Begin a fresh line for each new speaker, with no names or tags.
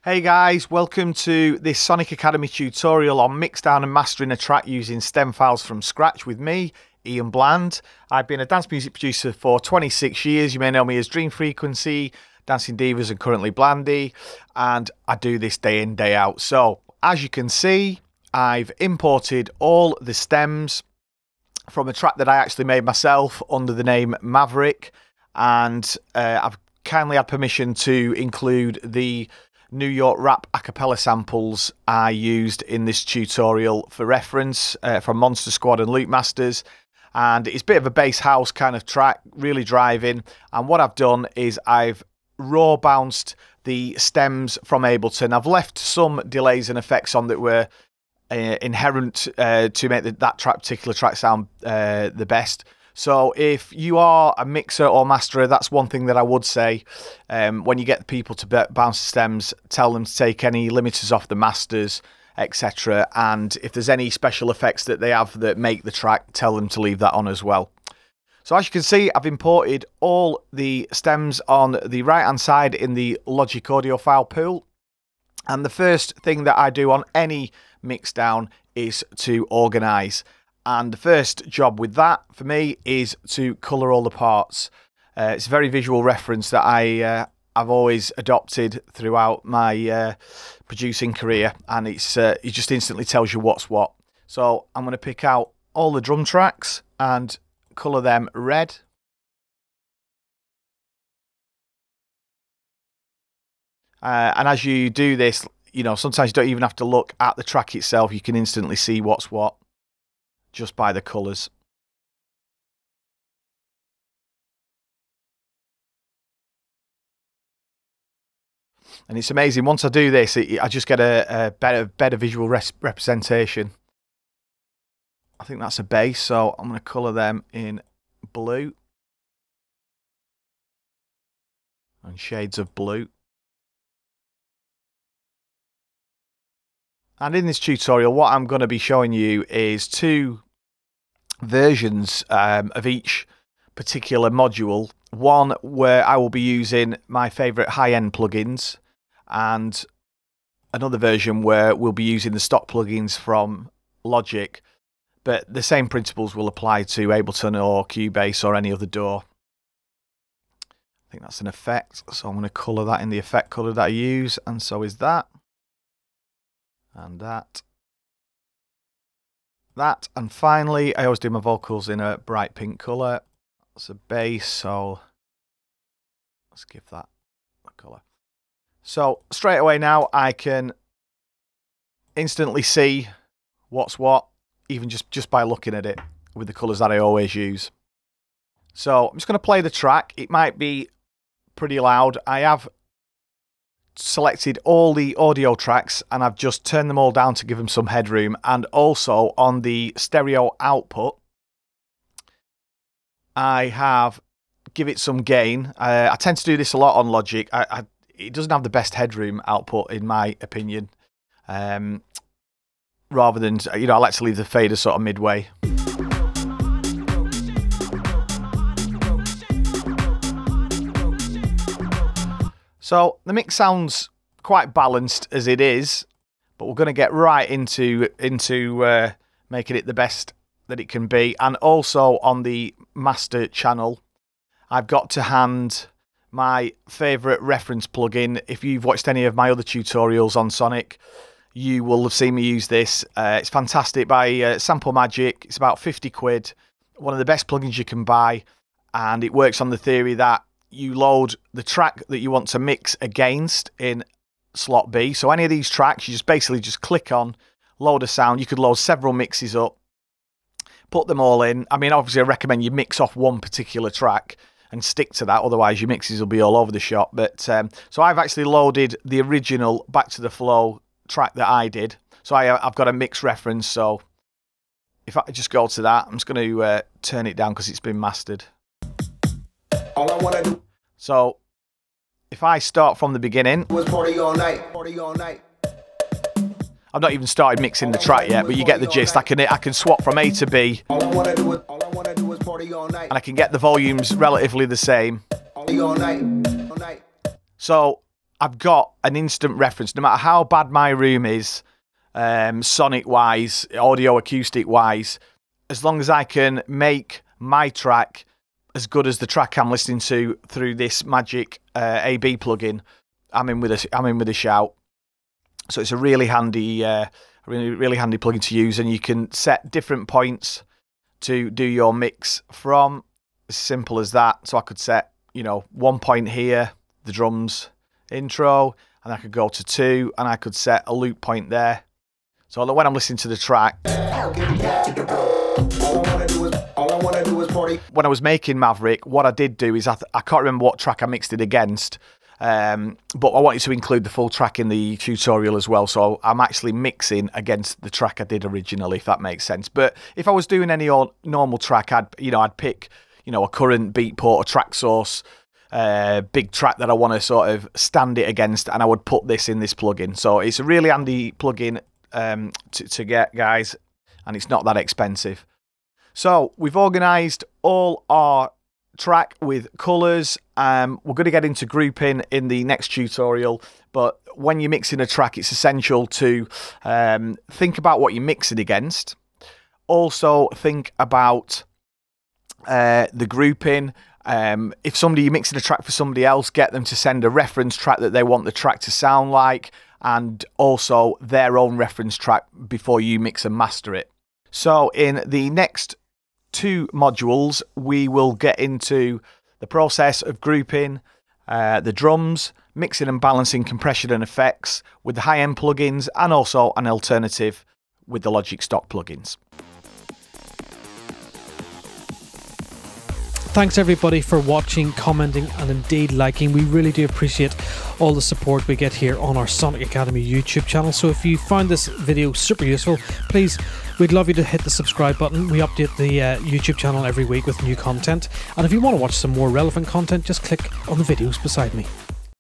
Hey guys, welcome to this Sonic Academy tutorial on mixdown and mastering a track using stem files from scratch with me, Ian Bland. I've been a dance music producer for 26 years. You may know me as Dream Frequency, Dancing Divas and currently Blandy, and I do this day in, day out. So, as you can see, I've imported all the stems from a track that I actually made myself under the name Maverick, and I've kindly had permission to include the New York rap a cappella samples I used in this tutorial for reference from Monster Squad and Loop Masters. And it's a bit of a bass house kind of track, really driving. And what I've done is I've raw bounced the stems from Ableton. I've left some delays and effects on that were inherent to make that particular track sound the best. So if you are a mixer or masterer, that's one thing that I would say. When you get people to bounce the stems, tell them to take any limiters off the masters, etc. And if there's any special effects that they have that make the track, tell them to leave that on as well. So as you can see, I've imported all the stems on the right-hand side in the Logic audio file pool. And the first thing that I do on any mixdown is to organise. And the first job with that, for me, is to colour all the parts. It's a very visual reference that I've always adopted throughout my producing career. And it just instantly tells you what's what. So I'm going to pick out all the drum tracks and colour them red. And as you do this, you know, sometimes you don't even have to look at the track itself. You can instantly see what's what just by the colours. And it's amazing, once I do this, I just get a better visual representation. I think that's a bass, so I'm going to colour them in blue. And shades of blue. And in this tutorial, what I'm going to be showing you is two versions of each particular module. One where I will be using my favourite high-end plugins, and another version where we'll be using the stock plugins from Logic, but the same principles will apply to Ableton or Cubase or any other DAW. I think that's an effect, so I'm going to colour that in the effect colour that I use, and so is that. And that, and finally, I always do my vocals in a bright pink colour. That's a bass, so let's give that a colour. So straight away now, I can instantly see what's what, even just by looking at it with the colours that I always use. So I'm just going to play the track. It might be pretty loud. I have selected all the audio tracks and I've just turned them all down to give them some headroom, and also on the stereo output I have give it some gain. I tend to do this a lot on Logic. It doesn't have the best headroom output in my opinion, rather than, you know, I like to leave the fader sort of midway. So the mix sounds quite balanced as it is, but we're going to get right into making it the best that it can be. And also on the master channel, I've got to hand my favourite reference plugin. If you've watched any of my other tutorials on Sonic, you will have seen me use this. It's fantastic, by Sample Magic. It's about 50 quid. One of the best plugins you can buy, and it works on the theory that you load the track that you want to mix against in slot B. So any of these tracks, you just basically just click on, load a sound. You could load several mixes up, put them all in. I mean, obviously I recommend you mix off one particular track and stick to that, otherwise your mixes will be all over the shop. But so I've actually loaded the original Back to the Flow track that I did. So I've got a mix reference. So if I just go to that, I'm just going to turn it down because it's been mastered. All I wanna do. So if I start from the beginning, party all night, party all night. I've not even started mixing the track yet, but you get the gist. I can swap from A to B, and I can get the volumes relatively the same. So I've got an instant reference. No matter how bad my room is, sonic-wise, audio-acoustic-wise, as long as I can make my track as good as the track I'm listening to through this magic AB plugin, I'm in with a shout. So it's a really handy, really handy plugin to use, and you can set different points to do your mix from. As simple as that. So I could set, 1 point here, the drums intro, and I could go to 2, and I could set a loop point there. So when I'm listening to the track, when I was making Maverick, what I did do is I can't remember what track I mixed it against, but I wanted to include the full track in the tutorial as well. So I'm actually mixing against the track I did originally, if that makes sense. But if I was doing any normal track, I'd pick, a current beatport or track source, big track that I want to sort of stand it against, and I would put this in this plugin. So it's a really handy plugin to get, guys, and it's not that expensive. So we've organised all our track with colours. We're going to get into grouping in the next tutorial, but when you're mixing a track, it's essential to think about what you're mixing against. Also think about the grouping. If you're mixing a track for somebody else, get them to send a reference track that they want the track to sound like, and also their own reference track before you mix and master it. So in the next 2 modules, we will get into the process of grouping the drums, mixing and balancing compression and effects with the high-end plugins, and also an alternative with the Logic stock plugins.
Thanks everybody for watching, commenting, and indeed liking. We really do appreciate all the support we get here on our Sonic Academy YouTube channel. So if you found this video super useful, please, we'd love you to hit the subscribe button. We update the YouTube channel every week with new content. And if you want to watch some more relevant content, just click on the videos beside me.